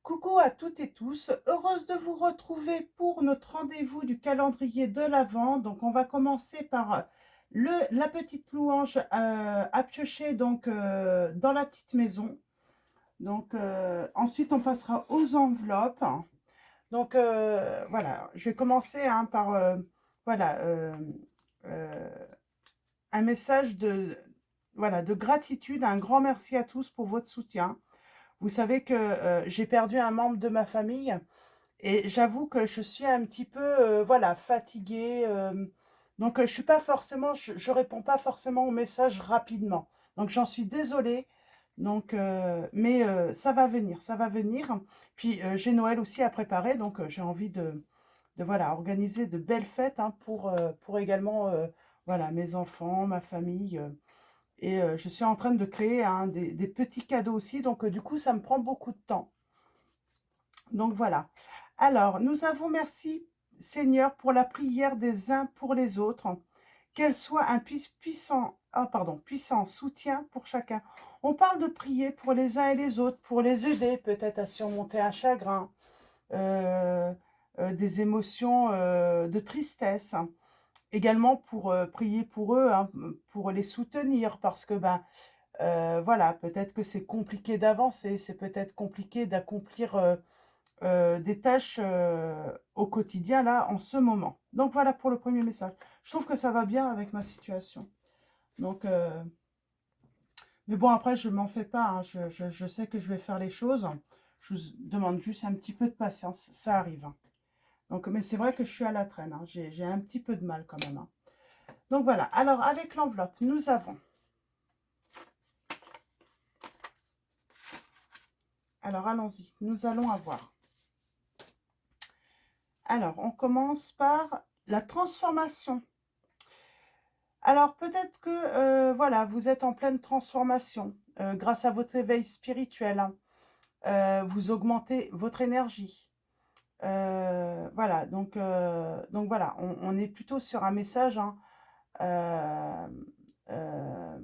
Coucou à toutes et tous, heureuse de vous retrouver pour notre rendez-vous du calendrier de l'Avent. Donc on va commencer par la petite louange à piocher donc dans la petite maison. Donc ensuite on passera aux enveloppes. Donc voilà, je vais commencer hein, par voilà euh, un message de voilà de gratitude, un grand merci à tous pour votre soutien. Vous savez que j'ai perdu un membre de ma famille et j'avoue que je suis un petit peu, voilà, fatiguée. Donc, je suis pas forcément, je réponds pas forcément aux messages rapidement. Donc, j'en suis désolée. Donc, mais ça va venir, ça va venir. Puis, j'ai Noël aussi à préparer, donc j'ai envie voilà, organiser de belles fêtes hein, pour également, voilà, mes enfants, ma famille. Et je suis en train de créer hein, des petits cadeaux aussi, donc du coup, ça me prend beaucoup de temps. Donc voilà. Alors, nous avons merci, Seigneur, pour la prière des uns pour les autres, qu'elle soit un puissant soutien pour chacun. On parle de prier pour les uns et les autres, pour les aider peut-être à surmonter un chagrin, euh, des émotions de tristesse. Également pour prier pour eux, hein, pour les soutenir, parce que ben voilà, peut-être que c'est compliqué d'avancer, c'est peut-être compliqué d'accomplir des tâches au quotidien, là, en ce moment. Donc voilà pour le premier message. Je trouve que ça va bien avec ma situation. Donc, mais bon, après, je m'en fais pas. Hein. Je sais que je vais faire les choses. Je vous demande juste un petit peu de patience. Ça arrive. Hein. Donc, mais c'est vrai que je suis à la traîne. Hein. J'ai un petit peu de mal quand même. Hein. Donc voilà. Alors, avec l'enveloppe, nous avons. Alors, allons-y. Nous allons avoir. Alors, on commence par la transformation. Alors peut-être que voilà, vous êtes en pleine transformation grâce à votre éveil spirituel. Hein. Vous augmentez votre énergie. Voilà, donc voilà, on est plutôt sur un message hein, euh, euh,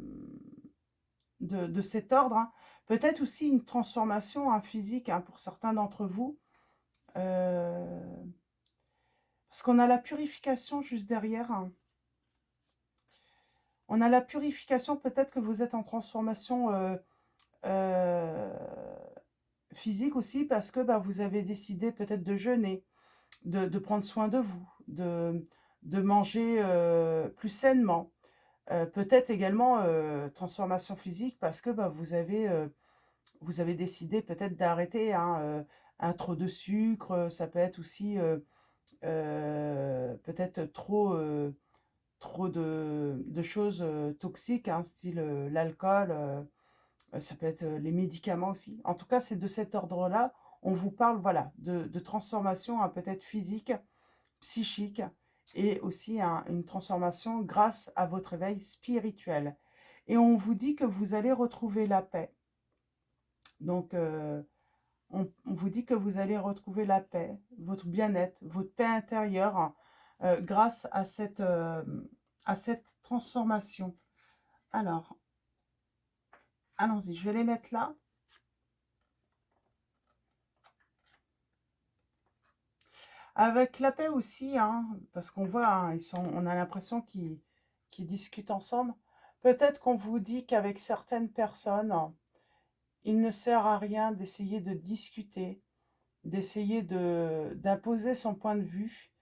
de cet ordre. Hein. Peut-être aussi une transformation hein, physique hein, pour certains d'entre vous. Euh, Parce qu'on a la purification juste derrière. Hein. On a la purification, peut-être que vous êtes en transformation euh, physique aussi parce que bah, vous avez décidé peut-être de jeûner, de prendre soin de vous, de manger plus sainement. Peut-être également transformation physique parce que bah, vous avez décidé peut-être d'arrêter hein, un trop de sucre. Ça peut être aussi peut-être trop de choses toxiques, hein, style l'alcool. Ça peut être les médicaments aussi. En tout cas, c'est de cet ordre-là. On vous parle voilà, de transformation hein, peut-être physique, psychique et aussi hein, une transformation grâce à votre éveil spirituel. Et on vous dit que vous allez retrouver la paix. Donc, on vous dit que vous allez retrouver la paix, votre bien-être, votre paix intérieure hein, grâce à cette transformation. Alors, allons-y, je vais les mettre là. Avec la paix aussi, hein, parce qu'on voit, hein, on a l'impression qu'ils discutent ensemble. Peut-être qu'on vous dit qu'avec certaines personnes, il ne sert à rien d'essayer de discuter, d'essayer d'imposer son point de vue.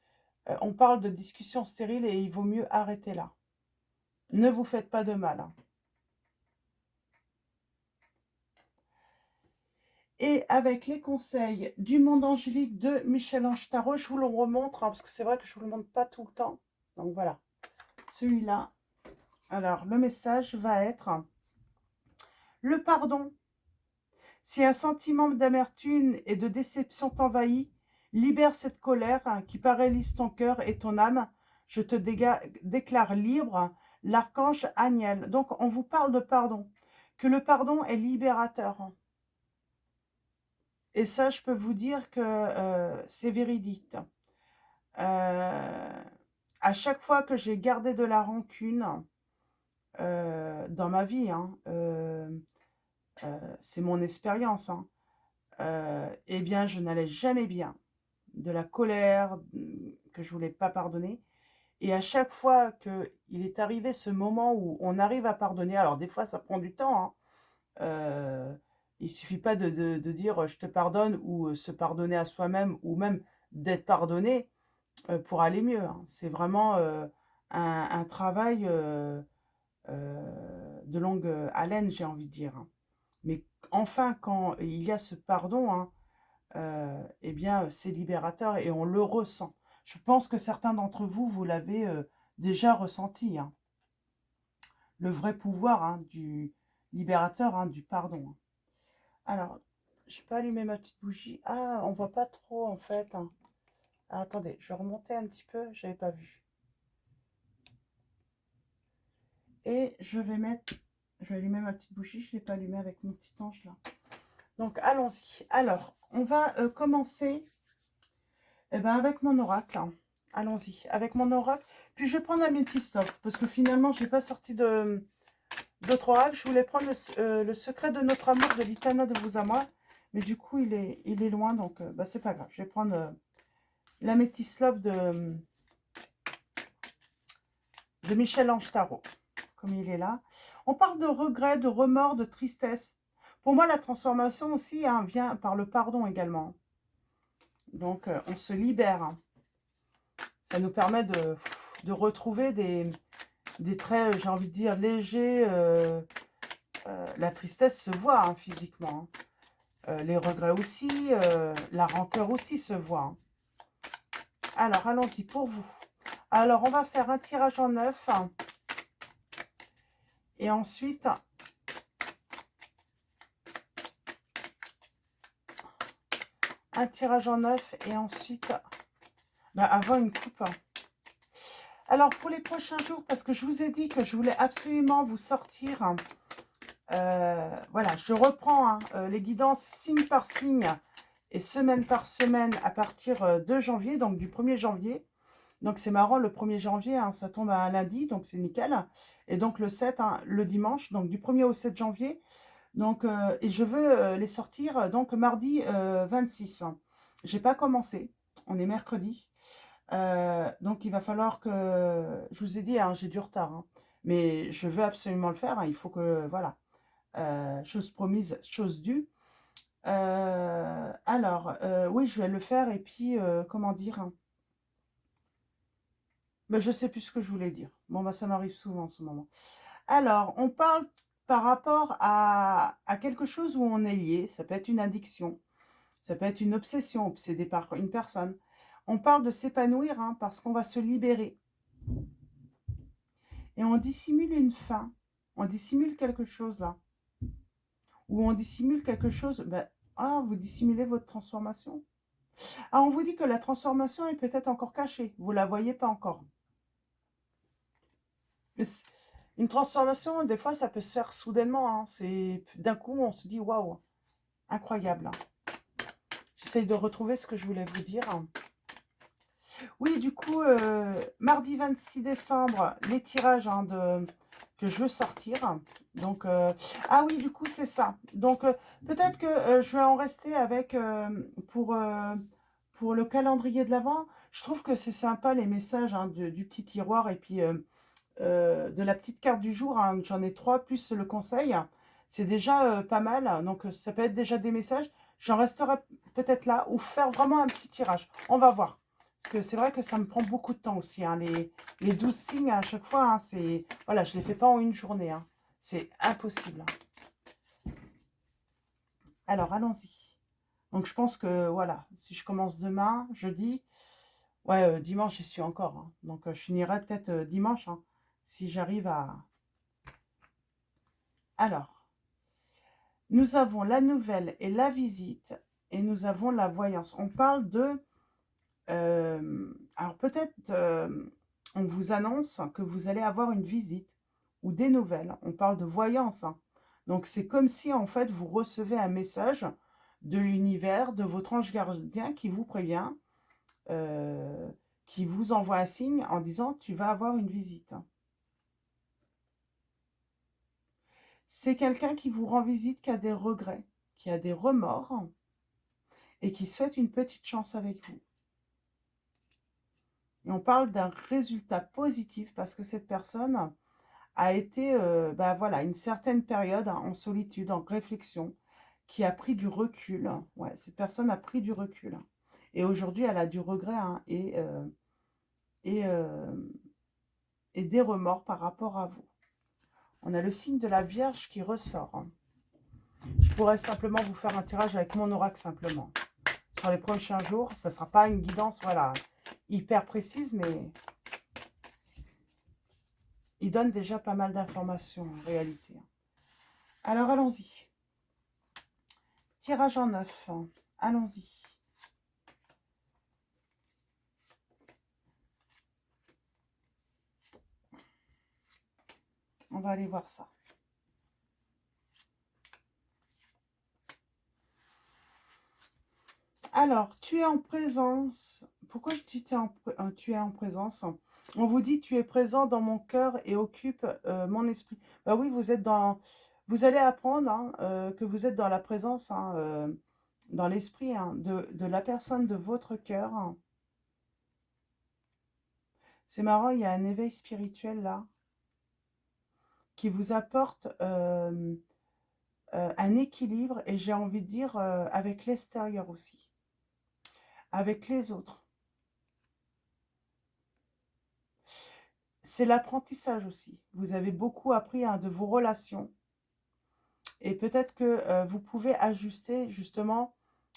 On parle de discussion stérile et il vaut mieux arrêter là. Ne vous faites pas de mal. Hein. Et avec les conseils du monde angélique de Michel-Ange Tarot, je vous le remontre, hein, parce que c'est vrai que je ne vous le montre pas tout le temps. Donc voilà, celui-là. Alors, le message va être le pardon. Si un sentiment d'amertume et de déception t'envahit, libère cette colère hein, qui paralyse ton cœur et ton âme. Je te déclare libre, l'archange Aniel. Donc, on vous parle de pardon. Que le pardon est libérateur. Et ça, je peux vous dire que c'est véridique. Euh, à chaque fois que j'ai gardé de la rancune dans ma vie, hein, c'est mon expérience, hein, eh bien, je n'allais jamais bien. De la colère, que je voulais pas pardonner. Et à chaque fois qu'il est arrivé ce moment où on arrive à pardonner, alors des fois ça prend du temps, hein, il suffit pas de dire je te pardonne ou se pardonner à soi-même ou même d'être pardonné pour aller mieux, hein. C'est vraiment un travail de longue haleine, j'ai envie de dire, hein. Mais enfin, quand il y a ce pardon, hein, eh bien, c'est libérateur et on le ressent. Je pense que certains d'entre vous, vous l'avez déjà ressenti, hein. Le vrai pouvoir, hein, du libérateur, hein, du pardon, hein. Alors, je vais pas allumer ma petite bougie. Ah, on voit pas trop en fait, hein. Ah, attendez, je vais remonter un petit peu, j'avais pas vu. Et je vais allumer ma petite bougie, je l'ai pas allumée avec mon petit ange là. Donc, allons-y. Alors, on va commencer eh ben, avec mon oracle, hein. Allons-y, avec mon oracle. Puis je vais prendre la Métistoff, parce que finalement, je n'ai pas sorti d'autres oracles. Je voulais prendre le secret de notre amour de l'Itana de vous à moi. Mais du coup, il est loin, donc bah, c'est pas grave. Je vais prendre la Métistoff de Michel-Ange Tarot, comme il est là. On parle de regret, de remords, de tristesse. Pour moi, la transformation aussi, hein, vient par le pardon également. Donc, on se libère, hein. Ça nous permet de retrouver des traits, j'ai envie de dire, légers. La tristesse se voit, hein, physiquement, hein. Les regrets aussi, la rancœur aussi se voit, hein. Alors, allons-y pour vous. Alors, on va faire un tirage en 9. Et ensuite, un tirage en 9. Et ensuite, bah, avant une coupe. Alors, pour les prochains jours, parce que je vous ai dit que je voulais absolument vous sortir, hein, voilà, je reprends, hein, les guidances signe par signe et semaine par semaine à partir de janvier, donc du 1er janvier. Donc c'est marrant, le 1er janvier, hein, ça tombe à un lundi, donc c'est nickel. Et donc le 7, hein, le dimanche, donc du 1er au 7 janvier. Donc, et je veux les sortir donc mardi 26. J'ai pas commencé, on est mercredi. Donc il va falloir que, je vous ai dit, hein, j'ai du retard, hein, mais je veux absolument le faire, hein, il faut que, voilà, chose promise, chose due. Alors, oui, je vais le faire et puis, comment dire, hein, mais je sais plus ce que je voulais dire. Bon, bah ça m'arrive souvent en ce moment. Alors, on parle par rapport à quelque chose où on est lié. Ça peut être une addiction, ça peut être une obsession, obsédé par une personne. On parle de s'épanouir, hein, parce qu'on va se libérer. Et on dissimule une fin. On dissimule quelque chose là. Ou on dissimule quelque chose. Ben, ah, vous dissimulez votre transformation. Ah, on vous dit que la transformation est peut-être encore cachée. Vous ne la voyez pas encore. Mais une transformation, des fois, ça peut se faire soudainement, hein. C'est d'un coup, on se dit waouh, incroyable, hein. J'essaye de retrouver ce que je voulais vous dire. Oui, du coup, mardi 26 décembre, les tirages, hein, que je veux sortir. Donc, ah oui, du coup, c'est ça. Donc, peut-être que je vais en rester avec, pour le calendrier de l'Avent. Je trouve que c'est sympa les messages, hein, du petit tiroir et puis de la petite carte du jour, hein. J'en ai 3 plus le conseil. C'est déjà pas mal. Donc, ça peut être déjà des messages. J'en resterai peut-être là ou faire vraiment un petit tirage. On va voir. Parce que c'est vrai que ça me prend beaucoup de temps aussi, hein. Les 12 signes à chaque fois, hein, c'est... Voilà, je ne les fais pas en une journée, hein. C'est impossible, hein. Alors, allons-y. Donc, je pense que, voilà, si je commence demain, jeudi, ouais, dimanche, j'y suis encore, hein. Donc, je finirai peut-être dimanche, hein, si j'arrive à... Alors, nous avons la nouvelle et la visite, et nous avons la voyance. On parle de... alors, peut-être, on vous annonce que vous allez avoir une visite ou des nouvelles. On parle de voyance, hein. Donc, c'est comme si, en fait, vous recevez un message de l'univers, de votre ange gardien qui vous prévient, euh, qui vous envoie un signe en disant tu vas avoir une visite. C'est quelqu'un qui vous rend visite, qui a des regrets, qui a des remords. et qui souhaite une petite chance avec vous. Et on parle d'un résultat positif parce que cette personne a été, bah voilà, une certaine période hein, en solitude, en réflexion, qui a pris du recul. Ouais, cette personne a pris du recul. Et aujourd'hui, elle a du regret hein, et, euh, et des remords par rapport à vous. On a le signe de la Vierge qui ressort. Hein. Je pourrais simplement vous faire un tirage avec mon oracle simplement. Sur les prochains jours, ça ne sera pas une guidance, voilà, hyper précise, mais il donne déjà pas mal d'informations en réalité. Alors allons-y. Tirage en 9. Allons-y. On va aller voir ça. Alors, tu es en présence. Pourquoi je dis tu es en présence? On vous dit tu es présent dans mon cœur et occupe mon esprit. Bah oui, vous êtes dans. Vous allez apprendre hein, que vous êtes dans la présence, hein, dans l'esprit hein, de la personne de votre cœur. Hein. C'est marrant, il y a un éveil spirituel là qui vous apporte un équilibre et j'ai envie de dire avec l'extérieur aussi, avec les autres. C'est l'apprentissage aussi. Vous avez beaucoup appris hein, de vos relations et peut-être que vous pouvez ajuster justement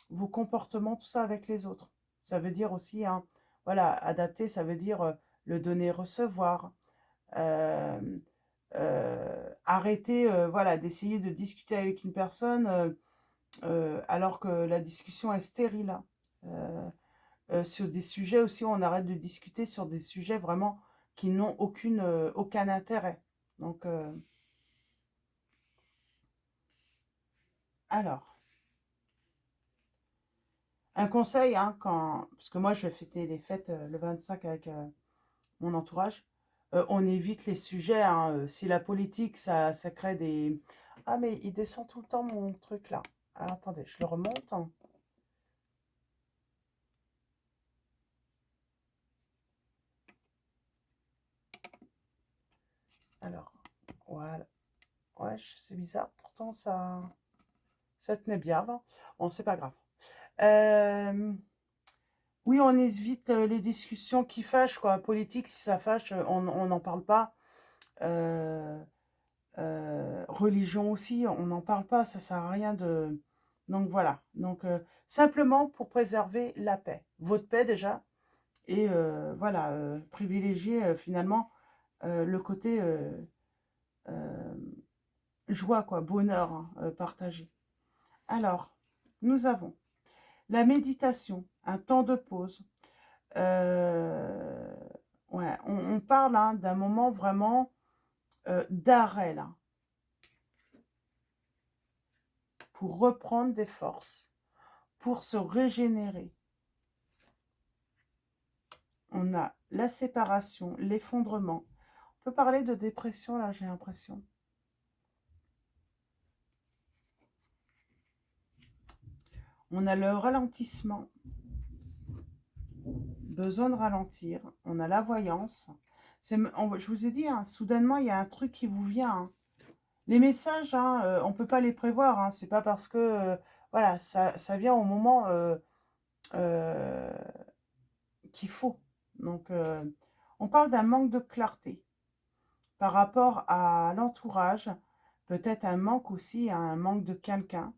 vos comportements, tout ça avec les autres. Ça veut dire aussi, hein, voilà, adapter, ça veut dire le donner-recevoir. Euh, arrêter, voilà, d'essayer de discuter avec une personne alors que la discussion est stérile. Hein. Sur des sujets aussi, on arrête de discuter sur des sujets vraiment qui n'ont aucun intérêt. Donc, alors, un conseil, hein, parce que moi je vais fêter les fêtes le 25 avec mon entourage, on évite les sujets. Hein, si la politique, ça crée des... Ah, mais il descend tout le temps mon truc là. Alors, attendez, je le remonte. Hein. Alors, voilà. Ouais, c'est bizarre. Pourtant, ça tenait bien avant. Bon, c'est pas grave. Euh, oui, on évite les discussions qui fâchent, quoi. Politique, si ça fâche, on n'en parle pas. Euh, religion aussi, on n'en parle pas. Ça sert à rien de... Donc, voilà. Donc, simplement pour préserver la paix. Votre paix, déjà. Et voilà, privilégier finalement le côté euh, joie, quoi, bonheur hein, partagé. Alors, nous avons la méditation, un temps de pause. Euh, ouais, on parle hein, d'un moment vraiment d'arrêt, là, pour reprendre des forces, pour se régénérer. On a la séparation, l'effondrement. On peut parler de dépression, là, j'ai l'impression. On a le ralentissement, besoin de ralentir. On a la voyance. Je vous ai dit, hein, soudainement, il y a un truc qui vous vient. Hein. Les messages, hein, on ne peut pas les prévoir. Hein, c'est pas parce que voilà, ça vient au moment euh, qu'il faut. Donc, on parle d'un manque de clarté par rapport à l'entourage. Peut-être un manque aussi, hein, un manque de quelqu'un.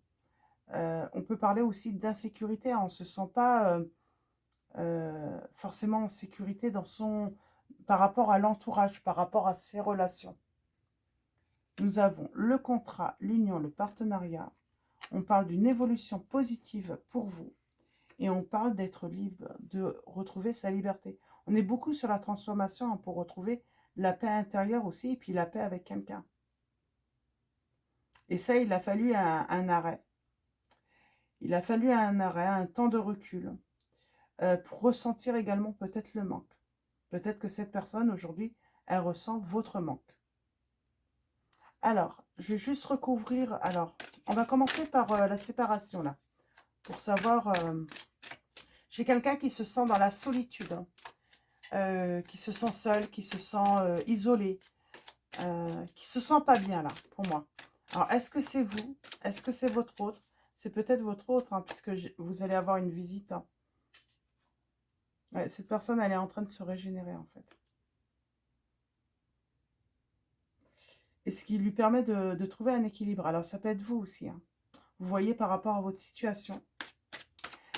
On peut parler aussi d'insécurité. Hein, on ne se sent pas forcément en sécurité par rapport à l'entourage, par rapport à ses relations. Nous avons le contrat, l'union, le partenariat. On parle d'une évolution positive pour vous. Et on parle d'être libre, de retrouver sa liberté. On est beaucoup sur la transformation hein, pour retrouver la paix intérieure aussi, et puis la paix avec quelqu'un. Et ça, il a fallu un arrêt. Il a fallu un arrêt, un temps de recul, pour ressentir également peut-être le manque. Peut-être que cette personne, aujourd'hui, elle ressent votre manque. Alors, je vais juste recouvrir. Alors, on va commencer par la séparation, là. pour savoir... j'ai quelqu'un qui se sent dans la solitude, qui se sent seul, qui se sent isolé, qui se sent pas bien là, pour moi. Alors, est-ce que c'est vous? Est-ce que c'est votre autre? C'est peut-être votre autre, hein, puisque vous allez avoir une visite. Hein. Ouais, cette personne, elle est en train de se régénérer, en fait. Et ce qui lui permet de trouver un équilibre. Alors, ça peut être vous aussi. Hein. Vous voyez par rapport à votre situation.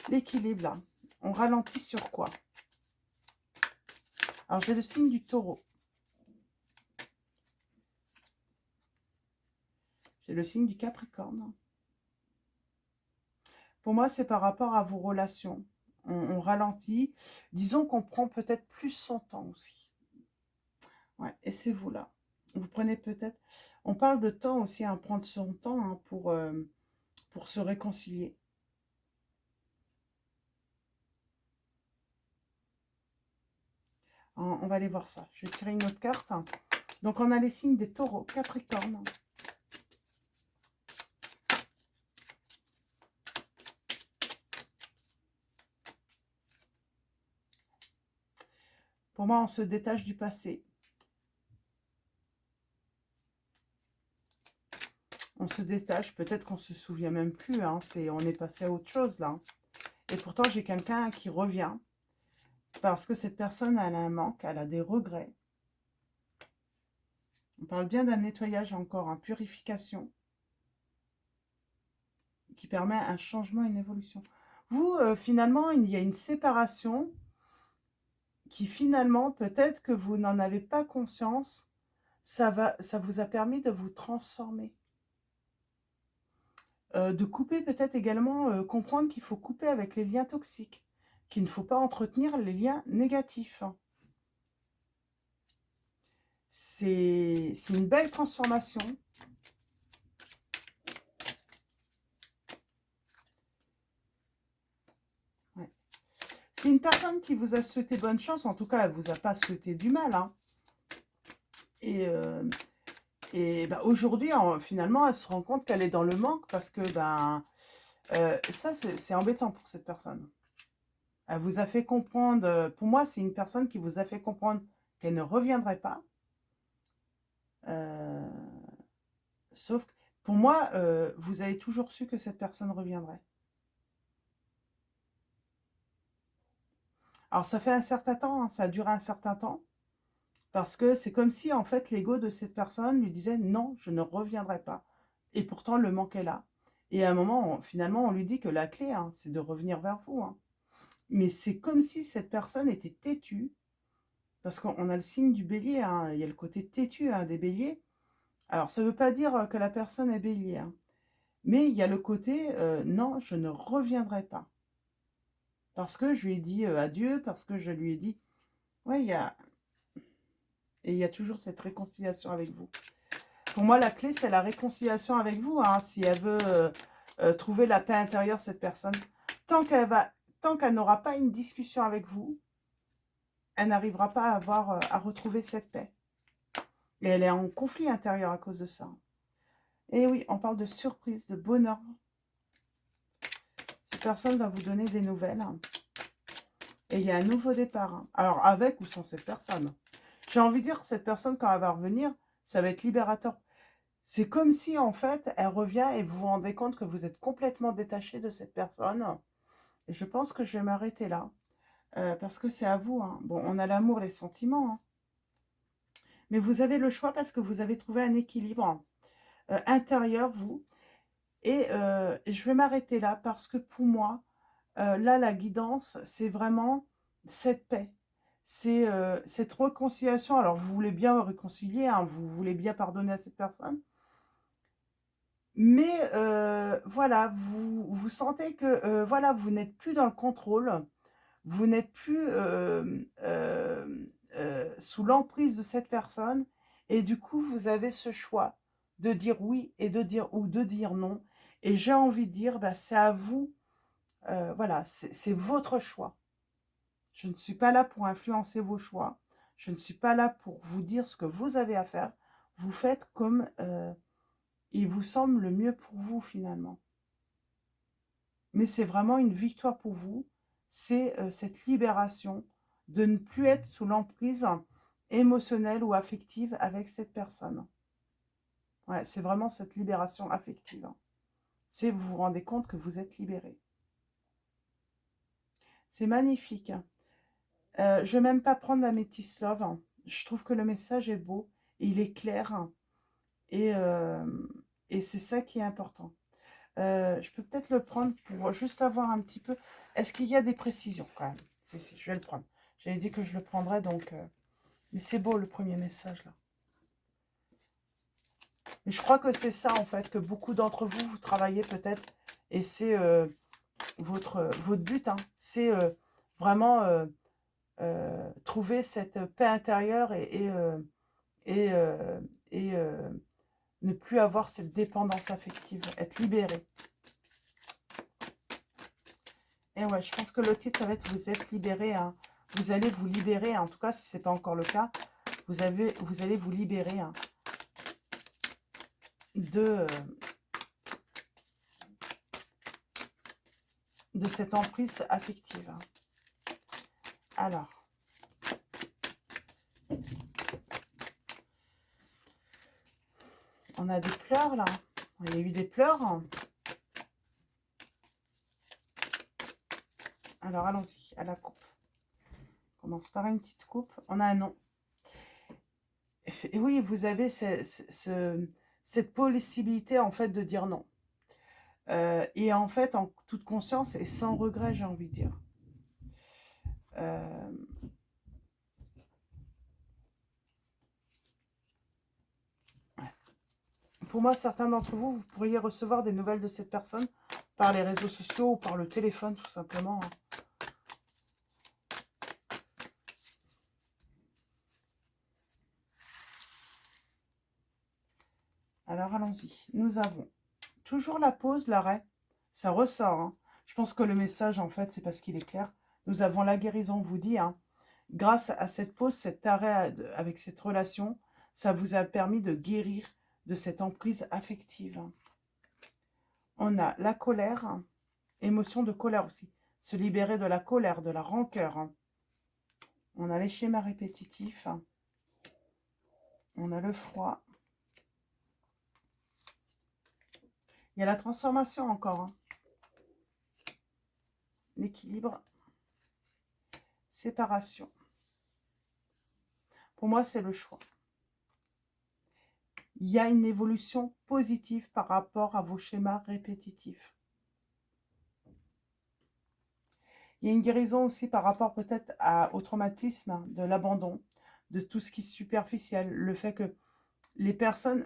L'équilibre, là. On ralentit sur quoi? Alors, j'ai le signe du taureau. J'ai le signe du capricorne. Pour moi, c'est par rapport à vos relations. On ralentit. Disons qu'on prend peut-être plus son temps aussi. Ouais, et c'est vous là. Vous prenez peut-être... On parle de temps aussi, hein, prendre son temps hein, pour se réconcilier. On va aller voir ça. Je vais tirer une autre carte. Donc, on a les signes des taureaux, capricorne. Pour moi, on se détache du passé. On se détache, peut-être qu'on se souvient même plus. Hein, on est passé à autre chose là. Et pourtant, j'ai quelqu'un qui revient. Parce que cette personne, elle a un manque, elle a des regrets. On parle bien d'un nettoyage encore, une purification. Qui permet un changement, une évolution. Vous, finalement, il y a une séparation qui finalement, peut-être que vous n'en avez pas conscience, ça vous a permis de vous transformer. De couper peut-être également, comprendre qu'il faut couper avec les liens toxiques, qu'il ne faut pas entretenir les liens négatifs. C'est une belle transformation. Ouais. C'est une personne qui vous a souhaité bonne chance, en tout cas, elle ne vous a pas souhaité du mal. Hein. Et bah, aujourd'hui, finalement, elle se rend compte qu'elle est dans le manque parce que ben, ça, c'est embêtant pour cette personne. Elle vous a fait comprendre, pour moi, c'est une personne qui vous a fait comprendre qu'elle ne reviendrait pas. Euh, sauf que, pour moi, vous avez toujours su que cette personne reviendrait. Alors, ça fait un certain temps, hein, ça a duré un certain temps, parce que c'est comme si, en fait, l'ego de cette personne lui disait « Non, je ne reviendrai pas ». Et pourtant, le manque est là. Et à un moment, finalement, on lui dit que la clé, hein, c'est de revenir vers vous. Hein. Mais c'est comme si cette personne était têtue, parce qu'on a le signe du bélier, hein, il y a le côté têtu hein, des béliers. Alors, ça ne veut pas dire que la personne est bélier, hein, mais il y a le côté non, je ne reviendrai pas. Parce que je lui ai dit adieu, parce que je lui ai dit... Ouais, et il y a toujours cette réconciliation avec vous. Pour moi, la clé, c'est la réconciliation avec vous. Hein, si elle veut trouver la paix intérieure, cette personne, tant qu'elle n'aura pas une discussion avec vous, elle n'arrivera pas à retrouver cette paix. Et elle est en conflit intérieur à cause de ça. Et oui, on parle de surprise, de bonheur. Cette personne va vous donner des nouvelles. Et il y a un nouveau départ. Hein. Alors, avec ou sans cette personne. J'ai envie de dire que cette personne, quand elle va revenir, ça va être libérateur. C'est comme si, en fait, elle revient et vous vous rendez compte que vous êtes complètement détaché de cette personne. Et je pense que je vais m'arrêter là. Parce que c'est à vous. Hein. Bon, on a l'amour, les sentiments. Hein. Mais vous avez le choix parce que vous avez trouvé un équilibre intérieur, vous. Et je vais m'arrêter là parce que pour moi, là, la guidance, c'est vraiment cette paix. C'est cette réconciliation. Alors, vous voulez bien réconcilier, hein, vous voulez bien pardonner à cette personne. Mais voilà, vous sentez que voilà, vous n'êtes plus dans le contrôle. Vous n'êtes plus sous l'emprise de cette personne. Et du coup, vous avez ce choix de dire oui et de dire ou de dire non. Et j'ai envie de dire, bah, c'est à vous. Voilà, c'est votre choix. Je ne suis pas là pour influencer vos choix. Je ne suis pas là pour vous dire ce que vous avez à faire. Vous faites comme il vous semble le mieux pour vous finalement. mais c'est vraiment une victoire pour vous. C'est cette libération de ne plus être sous l'emprise émotionnelle ou affective avec cette personne. Ouais, c'est vraiment cette libération affective. C'est vous vous rendez compte que vous êtes libéré. C'est magnifique. Je ne vais même pas prendre la Métis Love. Je trouve que le message est beau, il est clair et, euh, et c'est ça qui est important. Je peux peut-être le prendre pour juste avoir un petit peu... Est-ce qu'il y a des précisions quand même? Si, je vais le prendre. J'avais dit que je le prendrais, donc... Mais c'est beau le premier message là. Mais je crois que c'est ça en fait, que beaucoup d'entre vous, vous travaillez peut-être, et c'est votre but, hein. C'est vraiment trouver cette paix intérieure et, euh, et ne plus avoir cette dépendance affective, être libéré. Et ouais, je pense que le titre, ça va être vous êtes libéré, hein. Vous allez vous libérer, hein. En tout cas, si ce n'est pas encore le cas, vous allez vous libérer, hein, de cette emprise affective, hein. Alors, on a des pleurs là. Il y a eu des pleurs. Alors, allons-y à la coupe. On commence par une petite coupe. On a un non. Et oui, vous avez cette possibilité en fait de dire non. Et en fait, en toute conscience et sans regret, j'ai envie de dire. Pour moi, certains d'entre vous, vous pourriez recevoir des nouvelles de cette personne par les réseaux sociaux ou par le téléphone, tout simplement, hein. Alors, allons-y. Nous avons toujours la pause, l'arrêt. Ça ressort, hein. Je pense que le message, en fait, c'est parce qu'il est clair. Nous avons la guérison, on vous dit, hein. Grâce à cette pause, cet arrêt avec cette relation, ça vous a permis de guérir de cette emprise affective. On a la colère, émotion de colère aussi. Se libérer de la colère, de la rancœur. On a les schémas répétitifs. On a le froid. Il y a la transformation encore, hein. L'équilibre. Séparation. Pour moi, c'est le choix. Il y a une évolution positive par rapport à vos schémas répétitifs. Il y a une guérison aussi par rapport peut-être au traumatisme de l'abandon, de tout ce qui est superficiel. Le fait que les personnes,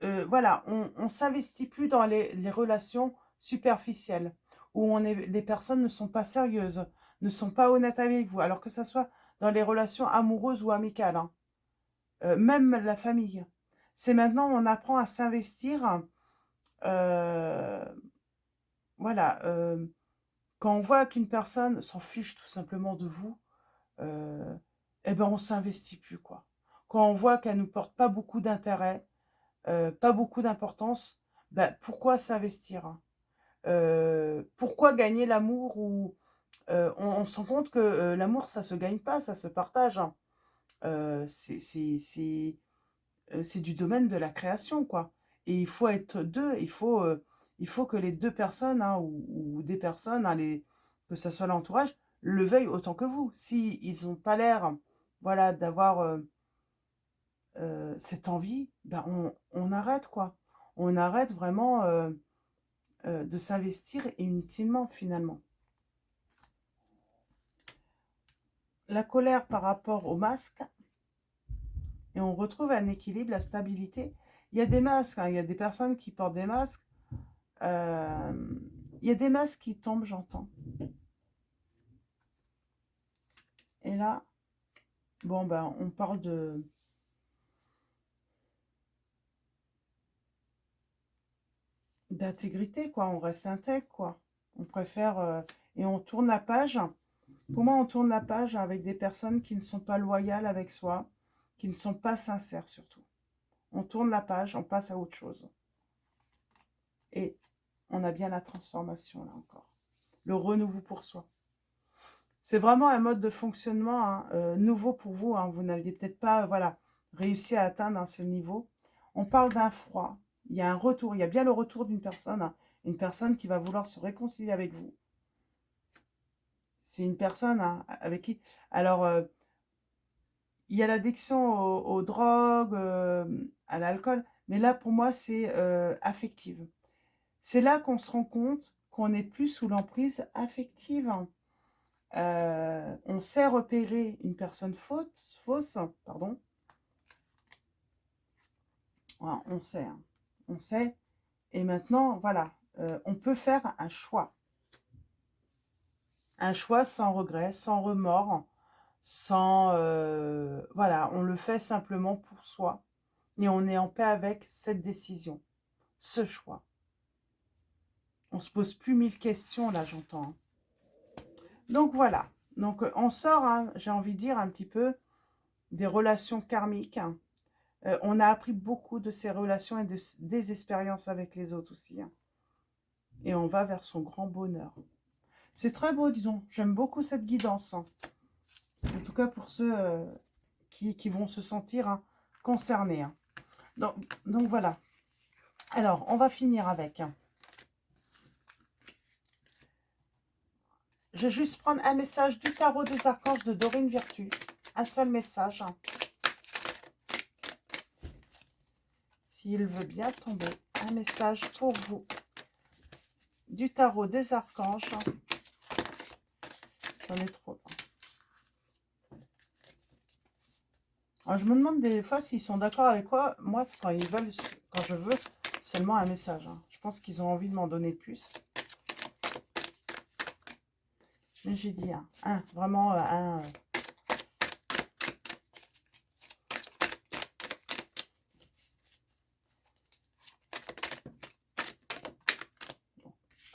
voilà, on ne s'investit plus dans les relations superficielles, où les personnes ne sont pas sérieuses, ne sont pas honnêtes avec vous, alors que ce soit dans les relations amoureuses ou amicales, hein. Même la famille. C'est maintenant on apprend à s'investir, voilà, quand on voit qu'une personne s'en fiche tout simplement de vous, eh ben on s'investit plus, quoi. Quand on voit qu'elle nous porte pas beaucoup d'intérêt, pas beaucoup d'importance, ben, pourquoi s'investir, hein? Pourquoi gagner l'amour ou on se rend compte que l'amour, ça se gagne pas, ça se partage, hein. C'est du domaine de la création, quoi. Et il faut être deux, il faut que les deux personnes, hein, ou des personnes, hein, que ça soit l'entourage, le veuillent autant que vous. Si ils n'ont pas l'air, voilà, d'avoir cette envie, ben on arrête, quoi. On arrête vraiment de s'investir inutilement, finalement. La colère par rapport au masque, et on retrouve un équilibre, la stabilité. Il y a des masques, hein, il y a des personnes qui portent des masques. Il y a des masques qui tombent, j'entends. Et là, bon, ben, on parle d'intégrité, quoi. On reste intègre, quoi. On préfère... et on tourne la page. Pour moi, on tourne la page avec des personnes qui ne sont pas loyales avec soi, qui ne sont pas sincères, surtout. On tourne la page, on passe à autre chose. Et on a bien la transformation, là, encore. le renouveau pour soi. C'est vraiment un mode de fonctionnement hein, nouveau pour vous. Hein. Vous n'aviez peut-être pas voilà, réussi à atteindre hein, ce niveau. On parle d'un froid. Il y a un retour. Il y a bien le retour d'une personne. Hein, une personne qui va vouloir se réconcilier avec vous. C'est une personne hein, avec qui... Alors, il y a l'addiction aux drogues, à l'alcool. Mais là, pour moi, c'est affective. C'est là qu'on se rend compte qu'on n'est plus sous l'emprise affective. On sait repérer une personne fausse, pardon. Voilà, on sait, hein. On sait. Et maintenant, voilà, on peut faire un choix. Un choix sans regret, sans remords, sans... voilà, on le fait simplement pour soi. Et on est en paix avec cette décision, ce choix. On se pose plus 1000 questions, là, j'entends. Hein. Donc, voilà. Donc, on sort, hein, j'ai envie de dire, un petit peu des relations karmiques. Hein. On a appris beaucoup de ces relations et des expériences avec les autres aussi. Hein. Et on va vers son grand bonheur. C'est très beau, disons. J'aime beaucoup cette guidance. Hein. En tout cas, pour ceux qui vont se sentir hein, concernés. Hein. Donc, voilà. Alors, on va finir avec... Hein. Je vais juste prendre un message du tarot des archanges de Dorine Virtue. Un seul message. S'il veut bien tomber. Un message pour vous. Du tarot des archanges. J'en ai trop. Alors, je me demande des fois s'ils sont d'accord avec quoi. Moi, c'est quand ils veulent, quand je veux seulement un message. Hein. Je pense qu'ils ont envie de m'en donner plus. Mais j'ai dit un, vraiment un.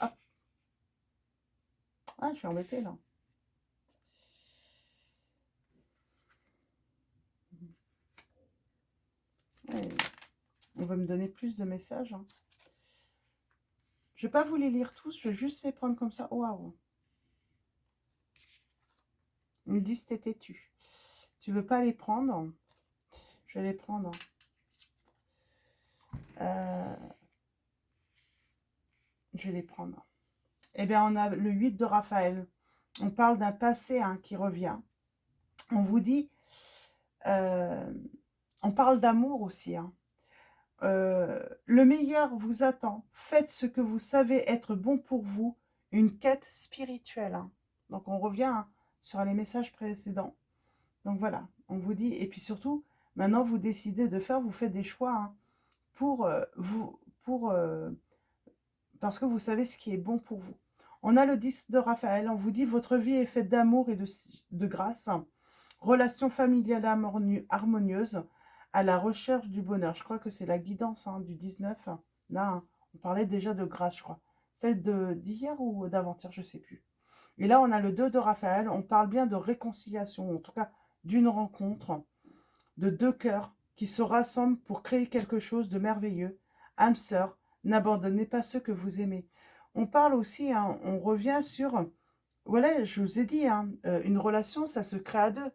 Hop. Ah, je suis embêtée là. Ouais, on veut me donner plus de messages. Hein. Je ne vais pas vous les lire tous, je vais juste les prendre comme ça. Waouh. Ils me disent t'es têtu. Tu veux pas les prendre? Je vais les prendre. Je vais les prendre. Eh bien, on a le 8 de Raphaël. On parle d'un passé hein, qui revient. On vous dit, on parle d'amour aussi. Hein. Le meilleur vous attend. Faites ce que vous savez être bon pour vous. Une quête spirituelle. Hein. Donc, on revient hein, sur les messages précédents. Donc, voilà, on vous dit. Et puis surtout, maintenant, vous décidez de faire, vous faites des choix hein, pour vous, parce que vous savez ce qui est bon pour vous. On a le 10 de Raphaël. On vous dit, votre vie est faite d'amour et de grâce. Relation familiale harmonieuse à la recherche du bonheur. Je crois que c'est la guidance hein, du 19. Là, hein, on parlait déjà de grâce, je crois. Celle d'hier ou d'avant-hier, je ne sais plus. Et là, on a le 2 de Raphaël. On parle bien de réconciliation, en tout cas d'une rencontre de deux cœurs qui se rassemblent pour créer quelque chose de merveilleux. Âme sœur, n'abandonnez pas ceux que vous aimez. On parle aussi, hein, on revient sur... Voilà, je vous ai dit, hein, une relation, ça se crée à deux.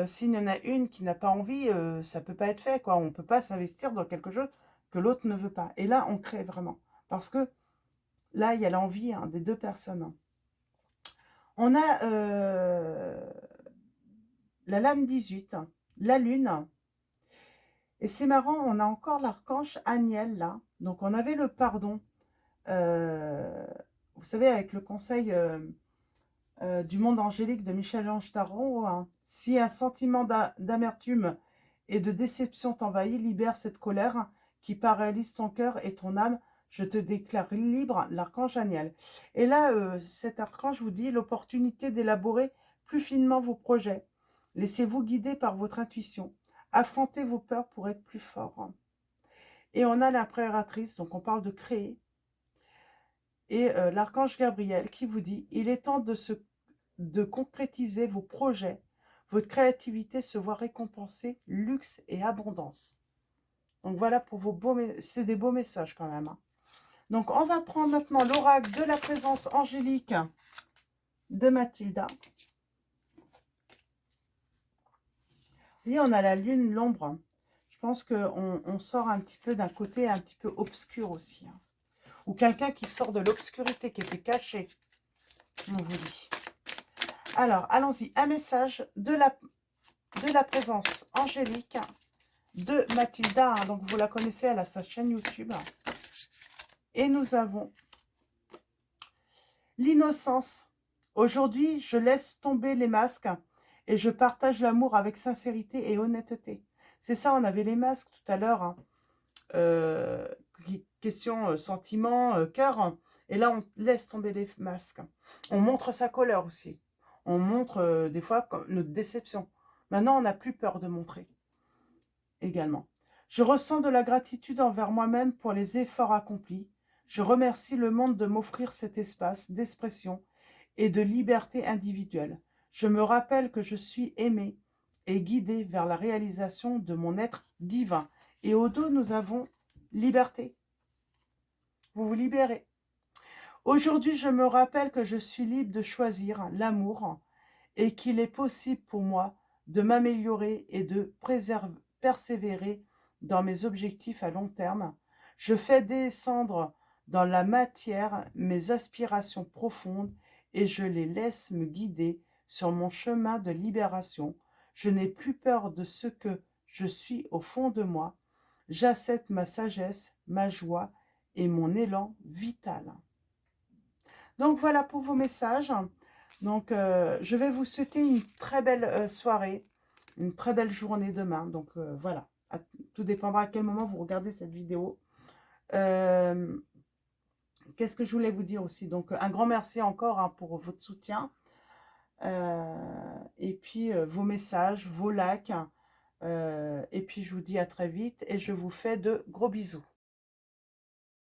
S'il y en a une qui n'a pas envie, ça ne peut pas être fait. Quoi. On ne peut pas s'investir dans quelque chose que l'autre ne veut pas. Et là, on crée vraiment. Parce que là, il y a l'envie hein, des deux personnes. Hein. On a la lame 18, la lune. Et c'est marrant, on a encore l'archange Aniel là. Donc on avait le pardon. Vous savez, avec le conseil du monde angélique de Michel-Ange Tarot, hein, si un sentiment d'amertume et de déception t'envahit, libère cette colère qui paralyse ton cœur et ton âme. Je te déclare libre, l'archange Aniel. Et là, cet archange vous dit l'opportunité d'élaborer plus finement vos projets. Laissez-vous guider par votre intuition. Affrontez vos peurs pour être plus fort. Et on a l'impératrice, donc on parle de créer. Et l'archange Gabriel qui vous dit, il est temps de concrétiser vos projets. Votre créativité se voit récompensée, luxe et abondance. Donc voilà pour vos beaux messages. C'est des beaux messages quand même. Hein. Donc, on va prendre maintenant l'oracle de la présence angélique de Mathilda. Vous voyez, on a la lune, l'ombre. Je pense qu'on sort un petit peu d'un côté un petit peu obscur aussi. Hein. Ou quelqu'un qui sort de l'obscurité, qui était caché, on vous dit. Alors, allons-y. Un message de la présence angélique de Mathilda. Hein. Donc, vous la connaissez, elle a sa chaîne YouTube. Et nous avons l'innocence. Aujourd'hui, je laisse tomber les masques et je partage l'amour avec sincérité et honnêteté. C'est ça, on avait les masques tout à l'heure. Hein. Question sentiment, cœur. Hein. Et là, on laisse tomber les masques. On montre sa colère aussi. On montre des fois notre déception. Maintenant, on n'a plus peur de montrer également. Je ressens de la gratitude envers moi-même pour les efforts accomplis. Je remercie le monde de m'offrir cet espace d'expression et de liberté individuelle. Je me rappelle que je suis aimée et guidée vers la réalisation de mon être divin. Et au dos, nous avons liberté. Vous vous libérez. Aujourd'hui, je me rappelle que je suis libre de choisir l'amour et qu'il est possible pour moi de m'améliorer et de persévérer dans mes objectifs à long terme. Je fais descendre dans la matière mes aspirations profondes et je les laisse me guider sur mon chemin de libération. Je n'ai plus peur de ce que je suis au fond de moi. J'accepte ma sagesse, ma joie et mon élan vital. Donc voilà pour vos messages. Donc je vais vous souhaiter une très belle soirée, une très belle journée demain. Donc voilà, tout dépendra à quel moment vous regardez cette vidéo. Qu'est-ce que je voulais vous dire aussi? Donc un grand merci encore hein, pour votre soutien. Et puis vos messages, vos likes. Et puis je vous dis à très vite et je vous fais de gros bisous.